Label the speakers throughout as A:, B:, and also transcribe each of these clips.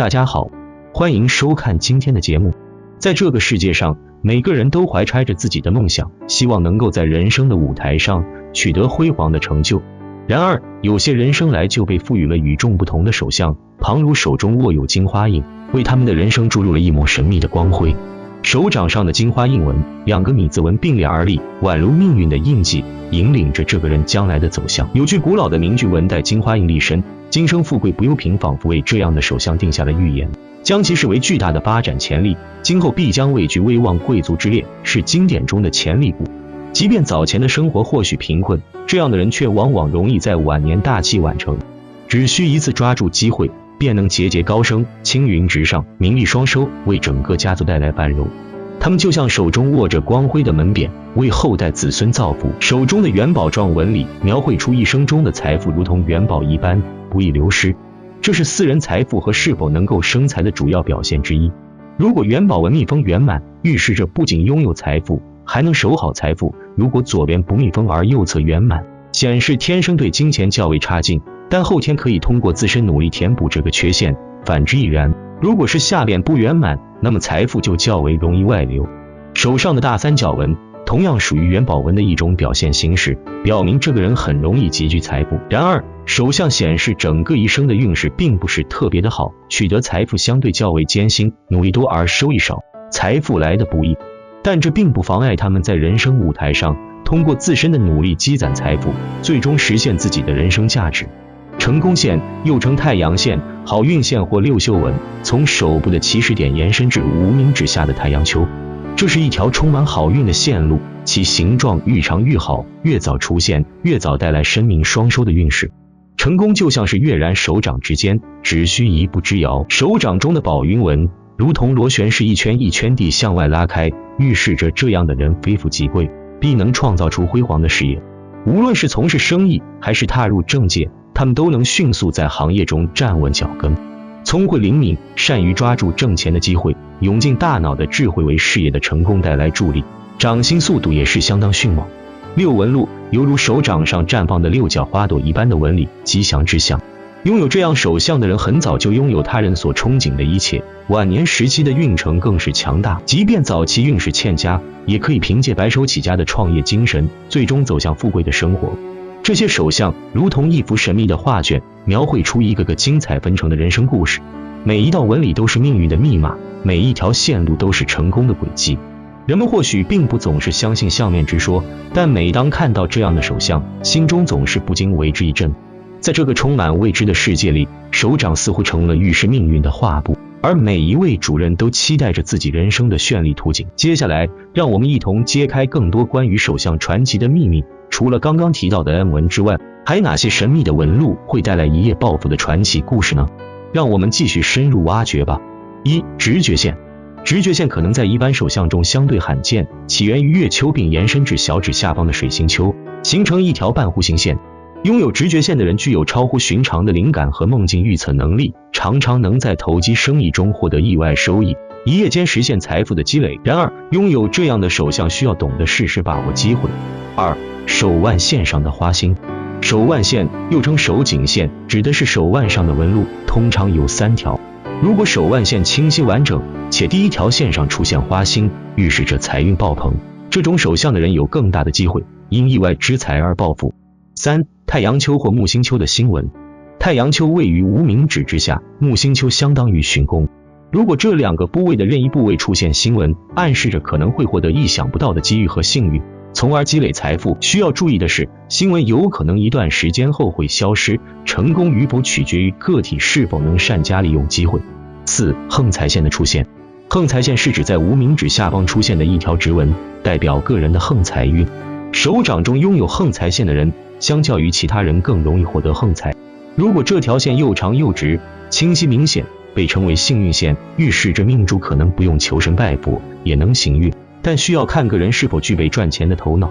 A: 大家好，欢迎收看今天的节目。在这个世界上，每个人都怀揣着自己的梦想，希望能够在人生的舞台上取得辉煌的成就。然而，有些人生来就被赋予了与众不同的手相，旁如手中握有金花印，为他们的人生注入了一抹神秘的光辉。手掌上的金花印纹，两个米字纹并列而立，宛如命运的印记，引领着这个人将来的走向。有句古老的名句：文带金花印立身，今生富贵不由贫，仿佛为这样的手相定下了预言，将其视为巨大的发展潜力，今后必将位居威望贵族之列，是经典中的潜力股。即便早前的生活或许贫困，这样的人却往往容易在晚年大器晚成，只需一次抓住机会，便能节节高升，青云直上，名利双收，为整个家族带来繁荣。他们就像手中握着光辉的门匾，为后代子孙造福。手中的元宝状纹理描绘出一生中的财富如同元宝一般，不易流失。这是私人财富和是否能够生财的主要表现之一。如果元宝纹密封圆满，预示着不仅拥有财富，还能守好财富。如果左边不密封而右侧圆满，显示天生对金钱较为差劲，但后天可以通过自身努力填补这个缺陷，反之亦然。如果是下边不圆满，那么财富就较为容易外流。手上的大三角纹同样属于元宝纹的一种表现形式，表明这个人很容易积聚财富。然而，手相显示整个一生的运势并不是特别的好，取得财富相对较为艰辛，努力多而收益少，财富来得不易。但这并不妨碍他们在人生舞台上通过自身的努力积攒财富，最终实现自己的人生价值。成功线又称太阳线、好运线或六绣纹，从手部的起始点延伸至无名指下的太阳丘，这是一条充满好运的线路，其形状愈长愈好，越早出现越早带来生命双收的运势。成功就像是跃然手掌之间，只需一步之遥。手掌中的宝云纹如同螺旋式一圈一圈地向外拉开，预示着这样的人非富即贵，必能创造出辉煌的事业。无论是从事生意还是踏入政界，他们都能迅速在行业中站稳脚跟。聪慧灵敏，善于抓住挣钱的机会，涌进大脑的智慧为事业的成功带来助力。掌心速度也是相当迅猛。六纹路犹如手掌上绽放的六角花朵一般的纹理，吉祥之象。拥有这样手相的人很早就拥有他人所憧憬的一切，晚年时期的运程更是强大。即便早期运势欠佳，也可以凭借白手起家的创业精神，最终走向富贵的生活。这些手相如同一幅神秘的画卷，描绘出一个个精彩纷呈的人生故事。每一道纹理都是命运的密码，每一条线路都是成功的轨迹。人们或许并不总是相信相面之说，但每当看到这样的手相，心中总是不禁为之一振。在这个充满未知的世界里，手掌似乎成了预示命运的画布，而每一位主人都期待着自己人生的绚丽图景。接下来，让我们一同揭开更多关于手相传奇的秘密。除了刚刚提到的 N 纹之外，还有哪些神秘的纹路会带来一夜暴富的传奇故事呢？让我们继续深入挖掘吧。一、直觉线。直觉线可能在一般手相中相对罕见，起源于月丘并延伸至小指下方的水星丘，形成一条半弧形线。拥有直觉线的人具有超乎寻常的灵感和梦境预测能力，常常能在投机生意中获得意外收益，一夜间实现财富的积累。然而，拥有这样的手相需要懂得适时把握机会。二、手腕线上的花心。手腕线又称手颈线，指的是手腕上的纹路，通常有3条。如果手腕线清晰完整，且第一条线上出现花心，预示着财运爆棚，这种手相的人有更大的机会因意外之财而暴富。3、太阳丘或木星丘的星纹。太阳丘位于无名指之下，木星丘相当于巽宫。如果这两个部位的任意部位出现星纹，暗示着可能会获得意想不到的机遇和幸运，从而积累财富。需要注意的是，星纹有可能一段时间后会消失，成功与否取决于个体是否能善加利用机会。4、横财线的出现。横财线是指在无名指下方出现的一条直纹，代表个人的横财运。手掌中拥有横财线的人，相较于其他人更容易获得横财。如果这条线又长又直，清晰明显，被称为幸运线，预示着命主可能不用求神拜佛也能行运，但需要看个人是否具备赚钱的头脑。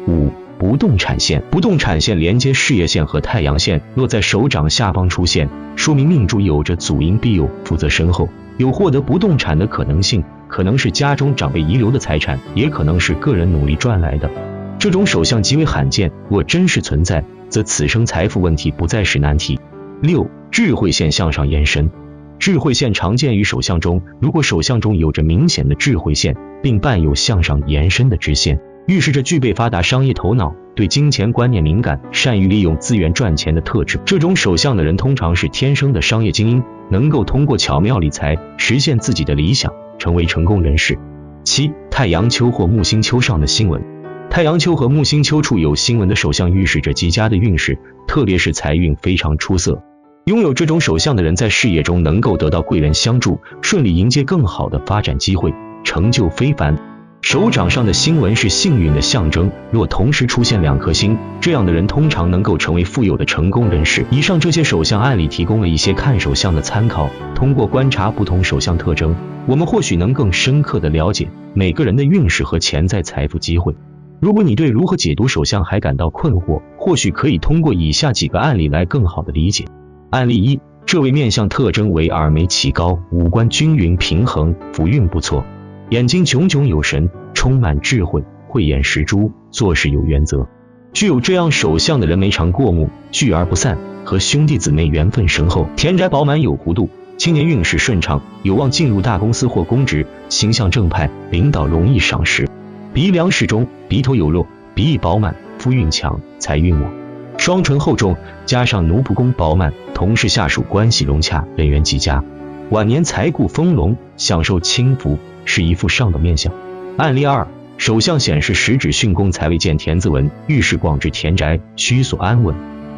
A: 5、不动产线。不动产线连接事业线和太阳线，落在手掌下方出现，说明命主有着祖荫庇佑，福泽深厚，有获得不动产的可能性，可能是家中长辈遗留的财产，也可能是个人努力赚来的。这种手相极为罕见，若真实存在，则此生财富问题不再是难题。6、智慧线向上延伸。智慧线常见于手相中，如果手相中有着明显的智慧线，并伴有向上延伸的直线，预示着具备发达商业头脑，对金钱观念敏感，善于利用资源赚钱的特质。这种手相的人通常是天生的商业精英，能够通过巧妙理财实现自己的理想，成为成功人士。7. 太阳丘或木星丘上的星纹。太阳丘和木星丘处有星纹的手相预示着极佳的运势，特别是财运非常出色。拥有这种手相的人在事业中能够得到贵人相助，顺利迎接更好的发展机会，成就非凡。手掌上的星纹是幸运的象征，若同时出现2颗星，这样的人通常能够成为富有的成功人士。以上这些手相案例提供了一些看手相的参考，通过观察不同手相特征，我们或许能更深刻地了解每个人的运势和潜在财富机会。如果你对如何解读手相还感到困惑，或许可以通过以下几个案例来更好地理解。案例1，这位面相特征为耳眉齐高，五官均匀平衡，福运不错，眼睛炯炯有神，充满智慧，慧眼识珠，做事有原则。具有这样手相的人眉长过目，聚而不散，和兄弟姊妹缘分深厚，田宅饱满有弧度，青年运势顺畅，有望进入大公司或公职，形象正派，领导容易赏识。鼻梁适中，鼻头有肉，鼻翼饱满，夫运强，财运旺。双唇厚重，加上奴仆宫饱满，同事下属关系融洽，人缘极佳。晚年财库丰隆，享受清福，是一副上等面相。案例2，手相显示食指巽宫财位见田字纹，预示广置田宅，居所安稳。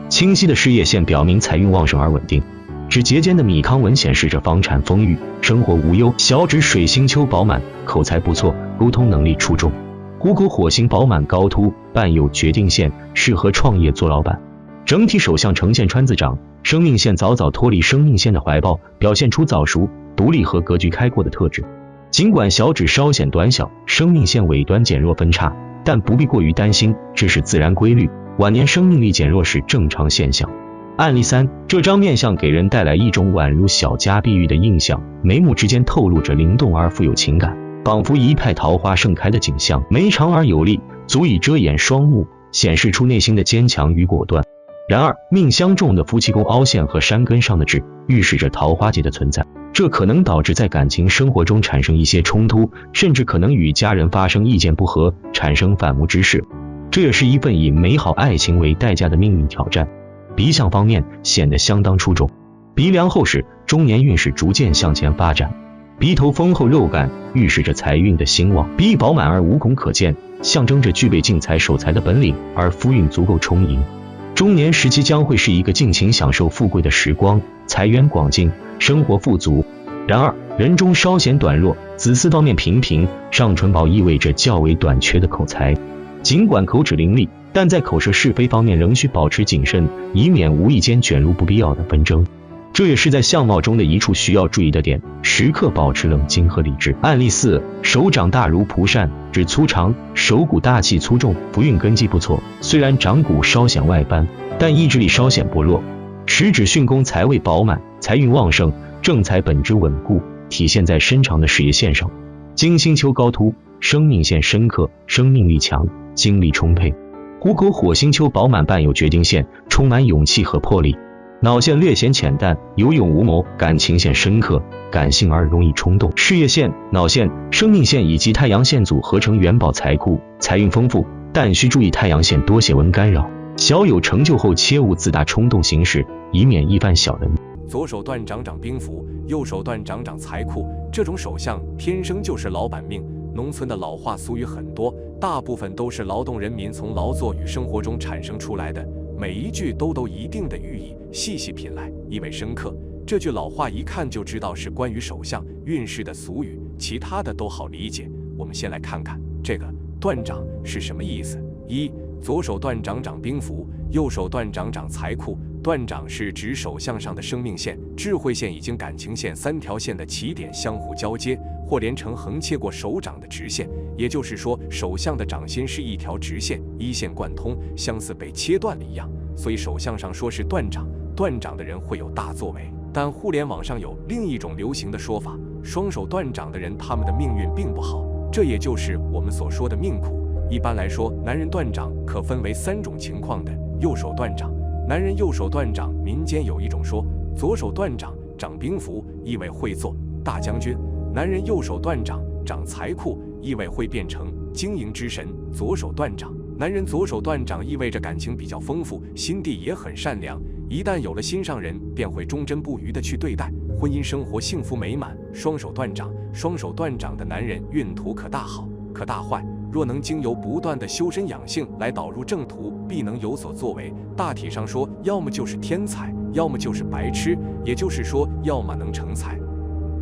A: 清晰的事业线表明财运旺盛而稳定。指节间的米糠纹显示着房产丰裕，生活无忧。小指水星丘饱满，口才不错，沟通能力出众。虎口火星饱满高凸，伴有决定线，适合创业做老板。整体手相呈现川字掌，生命线早早脱离生命线的怀抱，表现出早熟、独立和格局开阔的特质。尽管小指稍显短小，生命线尾端减弱分叉，但不必过于担心，这是自然规律。晚年生命力减弱是正常现象。案例3，这张面相给人带来一种宛如小家碧玉的印象，眉目之间透露着灵动而富有情感，仿佛一派桃花盛开的景象。眉长而有力，足以遮掩双目，显示出内心的坚强与果断。然而命相中的夫妻宫凹陷和山根上的痣，预示着桃花劫的存在，这可能导致在感情生活中产生一些冲突，甚至可能与家人发生意见不合，产生反目之事。这也是一份以美好爱情为代价的命运挑战。鼻相方面显得相当出众，鼻梁厚实，中年运势逐渐向前发展。鼻头丰厚肉感，预示着财运的兴旺。鼻翼饱满而无孔可见，象征着具备进财守财的本领，而夫运足够充盈。中年时期将会是一个尽情享受富贵的时光，财源广进，生活富足。然而人中稍显短弱，子嗣道面平平，上唇薄意味着较为短缺的口才。尽管口齿伶俐，但在口舌是非方面仍需保持谨慎，以免无意间卷入不必要的纷争。这也是在相貌中的一处需要注意的点，时刻保持冷静和理智。案例4，手掌大如蒲扇，指粗长，手骨大气粗重，福运根基不错。虽然掌骨稍显外翻，但意志力稍显薄弱。食指巽宫财位饱满，财运旺盛，正财本质稳固，体现在伸长的事业线上。金星丘高凸，生命线深刻，生命力强，精力充沛。虎口火星丘饱满，伴有决定线，充满勇气和魄力。脑线略显浅淡，有勇无谋，感情线深刻，感性而容易冲动。事业线、脑线、生命线以及太阳线组合成元宝财库，财运丰富，但需注意太阳线多血纹干扰。小有成就后切勿自大冲动行事，以免一犯小人。
B: 左手段掌掌兵符，右手段掌掌财库，这种手相天生就是老板命。农村的老话俗语很多，大部分都是劳动人民从劳作与生活中产生出来的，每一句都一定的寓意，细细品来，意味深刻。这句老话一看就知道是关于手相运势的俗语，其他的都好理解。我们先来看看这个断掌是什么意思。1. 左手断掌掌兵符，右手断掌掌财库。断掌是指手相上的生命线、智慧线以及感情线3条线的起点相互交接，或连成横切过手掌的直线。也就是说，手相的掌心是一条直线，一线贯通，相似被切断了一样。所以手相上说是断掌，断掌的人会有大作为。但互联网上有另一种流行的说法，双手断掌的人他们的命运并不好，这也就是我们所说的命苦。一般来说，男人断掌可分为3种情况的：右手断掌，男人右手断掌，民间有一种说，左手断掌掌兵符，意味会做大将军；男人右手断掌，掌财库，意味会变成经营之神；左手断掌，男人左手断掌意味着感情比较丰富，心地也很善良，一旦有了心上人，便会忠贞不渝地去对待，婚姻生活幸福美满。双手断掌，双手断掌的男人运途可大好，可大坏。若能经由不断的修身养性来导入正途，必能有所作为。大体上说，要么就是天才，要么就是白痴，也就是说，要么能成才，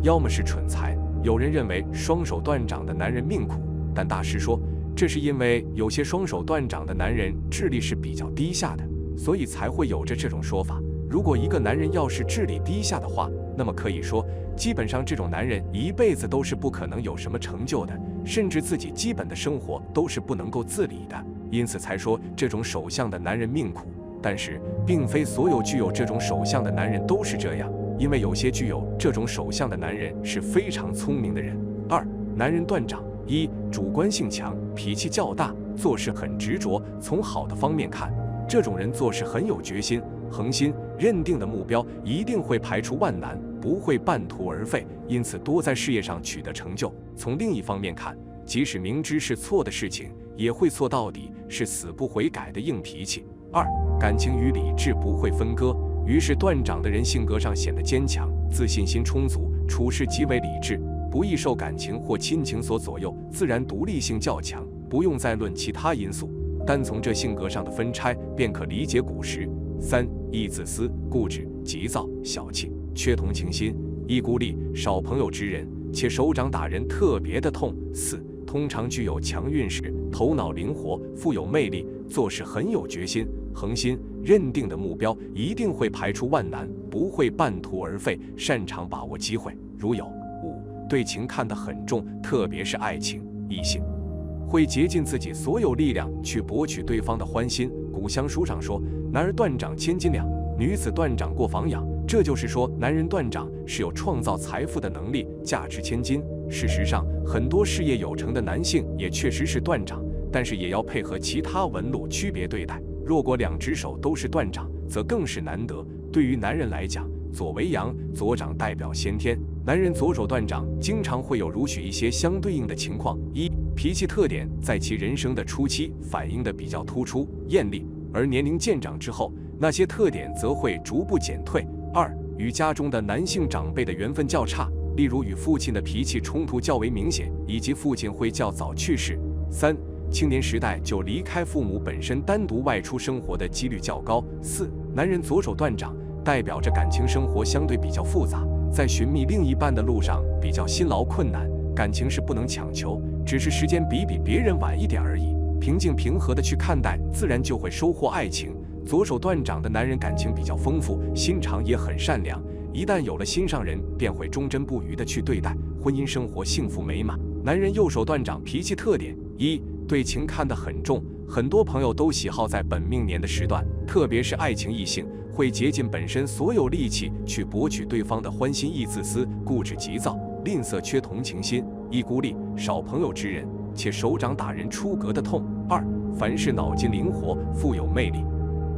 B: 要么是蠢才。有人认为双手断掌的男人命苦，但大师说，这是因为有些双手断掌的男人智力是比较低下的，所以才会有着这种说法。如果一个男人要是智力低下的话，那么可以说，基本上这种男人一辈子都是不可能有什么成就的，甚至自己基本的生活都是不能够自理的，因此才说这种手相的男人命苦。但是，并非所有具有这种手相的男人都是这样，因为有些具有这种手相的男人是非常聪明的人。二、男人断掌，一、主观性强，脾气较大，做事很执着。从好的方面看，这种人做事很有决心、恒心，认定的目标一定会排除万难，不会半途而废，因此多在事业上取得成就。从另一方面看，即使明知是错的事情，也会做到底，是死不悔改的硬脾气。二、感情与理智不会分割，于是断掌的人性格上显得坚强，自信心充足，处事极为理智，不易受感情或亲情所左右，自然独立性较强，不用再论其他因素，单从这性格上的分拆便可理解古时。三、易自私、固执、急躁、小气，缺同情心，易孤立，少朋友之人，且手掌打人特别的痛。四、通常具有强运势，头脑灵活，富有魅力，做事很有决心、恒心，认定的目标一定会排除万难，不会半途而废，擅长把握机会。如有。五、对情看得很重，特别是爱情、异性，会竭尽自己所有力量去博取对方的欢心。古乡书上说，男儿断掌千斤两，女子断掌过房养。这就是说，男人断掌是有创造财富的能力，价值千金。事实上，很多事业有成的男性也确实是断掌，但是也要配合其他纹路区别对待。若果两只手都是断掌，则更是难得。对于男人来讲，左为阳，左掌代表先天。男人左手断掌，经常会有如许一些相对应的情况：一、脾气特点在其人生的初期反映的比较突出、艳丽，而年龄渐长之后，那些特点则会逐步减退。二、与家中的男性长辈的缘分较差，例如与父亲的脾气冲突较为明显，以及父亲会较早去世。三、青年时代就离开父母，本身单独外出生活的几率较高。四、男人左手断掌，代表着感情生活相对比较复杂，在寻觅另一半的路上比较辛劳困难，感情是不能强求，只是时间比别人晚一点而已。平静平和的去看待，自然就会收获爱情。左手断掌的男人感情比较丰富，心肠也很善良，一旦有了心上人，便会忠贞不渝的去对待，婚姻生活幸福美满。男人右手断掌，脾气特点：一、对情看得很重，很多朋友都喜好在本命年的时段，特别是爱情异性，会竭尽本身所有力气去博取对方的欢心，易自私、固执急躁、吝啬，缺同情心，易孤立，少朋友之人，且手掌打人出格的痛。二、凡事脑筋灵活，富有魅力，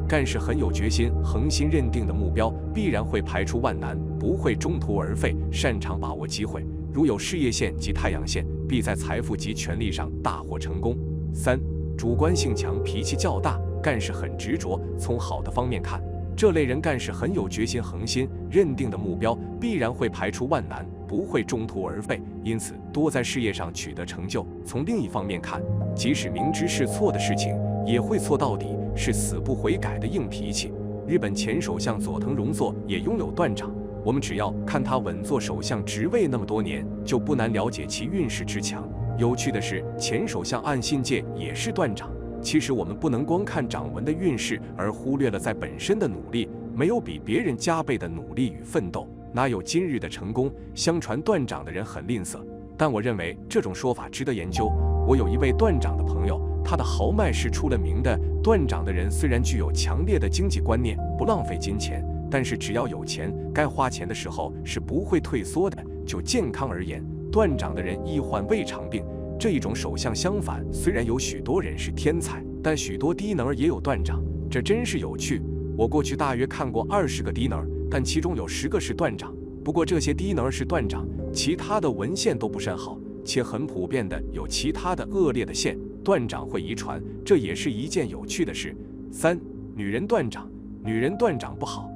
B: 干事很有决心，恒心，认定的目标必然会排除万难，不会中途而废，擅长把握机会。如有事业线及太阳线，必在财富及权力上大获成功。三、主观性强，脾气较大，干事很执着。从好的方面看，这类人干事很有决心、恒心，认定的目标必然会排除万难，不会中途而废，因此多在事业上取得成就。从另一方面看，即使明知是错的事情，也会做到底，是死不悔改的硬脾气。日本前首相佐藤荣作也拥有断掌，我们只要看他稳坐首相职位那么多年，就不难了解其运势之强。有趣的是，前首相岸信介也是断掌。其实我们不能光看掌纹的运势，而忽略了在本身的努力。没有比别人加倍的努力与奋斗，哪有今日的成功？相传断掌的人很吝啬，但我认为这种说法值得研究。我有一位断掌的朋友，他的豪迈是出了名的。断掌的人虽然具有强烈的经济观念，不浪费金钱，但是只要有钱，该花钱的时候是不会退缩的。就健康而言，断掌的人易患胃肠病。这一种手相相反，虽然有许多人是天才，但许多低能儿也有断掌，这真是有趣。我过去大约看过20个低能儿，但其中有10个是断掌。不过这些低能儿是断掌，其他的文献都不甚好，且很普遍的有其他的恶劣的线，断掌会遗传，这也是一件有趣的事。3. 女人断掌，女人断掌不好，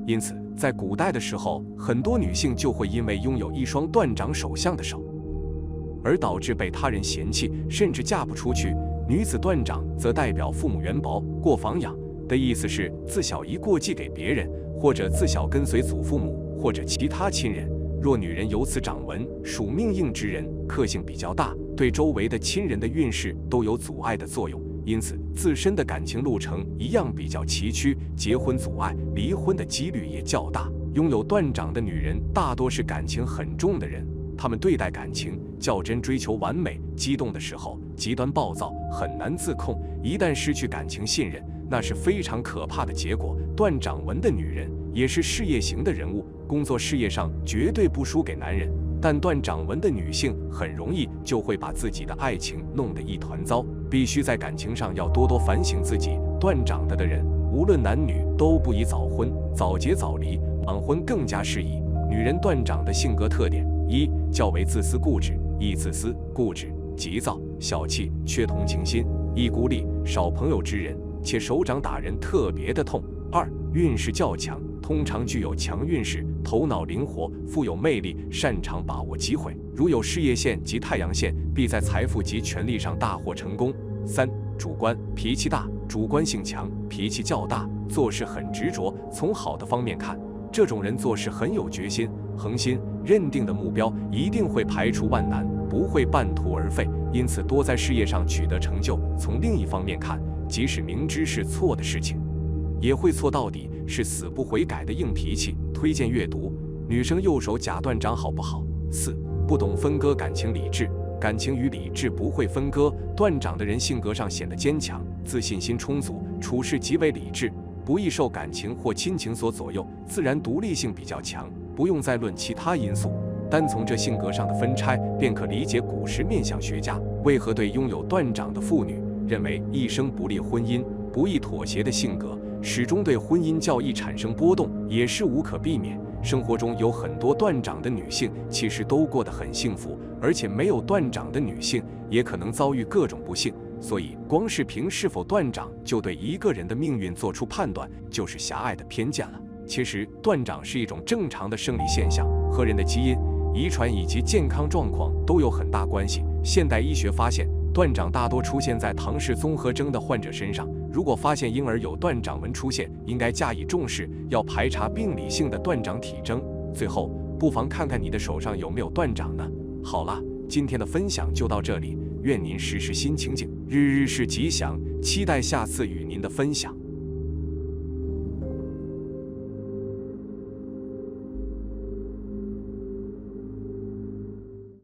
B: 因此在古代的时候，很多女性就会因为拥有一双断掌手相的手，而导致被他人嫌弃，甚至嫁不出去。女子断掌则代表父母缘薄，过房养的意思是自小一过继给别人，或者自小跟随祖父母或者其他亲人。若女人有此掌纹，属命硬之人，克性比较大，对周围的亲人的运势都有阻碍的作用，因此自身的感情路程一样比较崎岖，结婚阻碍、离婚的几率也较大。拥有断掌的女人大多是感情很重的人，她们对待感情较真，追求完美，激动的时候极端暴躁，很难自控。一旦失去感情信任，那是非常可怕的结果。断掌纹的女人也是事业型的人物，工作事业上绝对不输给男人，但断掌纹的女性很容易就会把自己的爱情弄得一团糟，必须在感情上要多多反省自己。断掌的人无论男女都不宜早婚，早结早离，晚婚更加适宜。女人断掌的性格特点：1. 较为自私固执，易自私、固执、急躁、小气，缺同情心，易孤立，少朋友之人，且手掌打人特别的痛。2. 运势较强，通常具有强运势，头脑灵活，富有魅力，擅长把握机会。如有事业线及太阳线，必在财富及权力上大获成功。3. 主观，脾气大，主观性强，脾气较大，做事很执着。从好的方面看，这种人做事很有决心、恒心，认定的目标一定会排除万难，不会半途而废，因此多在事业上取得成就。从另一方面看，即使明知是错的事情，也会错到底，是死不悔改的硬脾气。推荐阅读。女生右手假断掌好不好？4. 不懂分割感情理智，感情与理智不会分割。断掌的人性格上显得坚强，自信心充足，处事极为理智，不易受感情或亲情所左右，自然独立性比较强，不用再论其他因素。单从这性格上的分拆，便可理解古时面相学家为何对拥有断掌的妇女认为一生不利婚姻、不易妥协的性格，始终对婚姻较易产生波动，也是无可避免。生活中有很多断掌的女性，其实都过得很幸福，而且没有断掌的女性也可能遭遇各种不幸。所以，光是凭是否断掌就对一个人的命运做出判断，就是狭隘的偏见了。其实，断掌是一种正常的生理现象，和人的基因、遗传以及健康状况都有很大关系。现代医学发现，断掌大多出现在唐氏综合征的患者身上。如果发现婴儿有断掌纹出现，应该加以重视，要排查病理性的断掌体征。最后，不妨看看你的手上有没有断掌呢？好了，今天的分享就到这里，愿您时时心情静，日日是吉祥，期待下次与您的分享。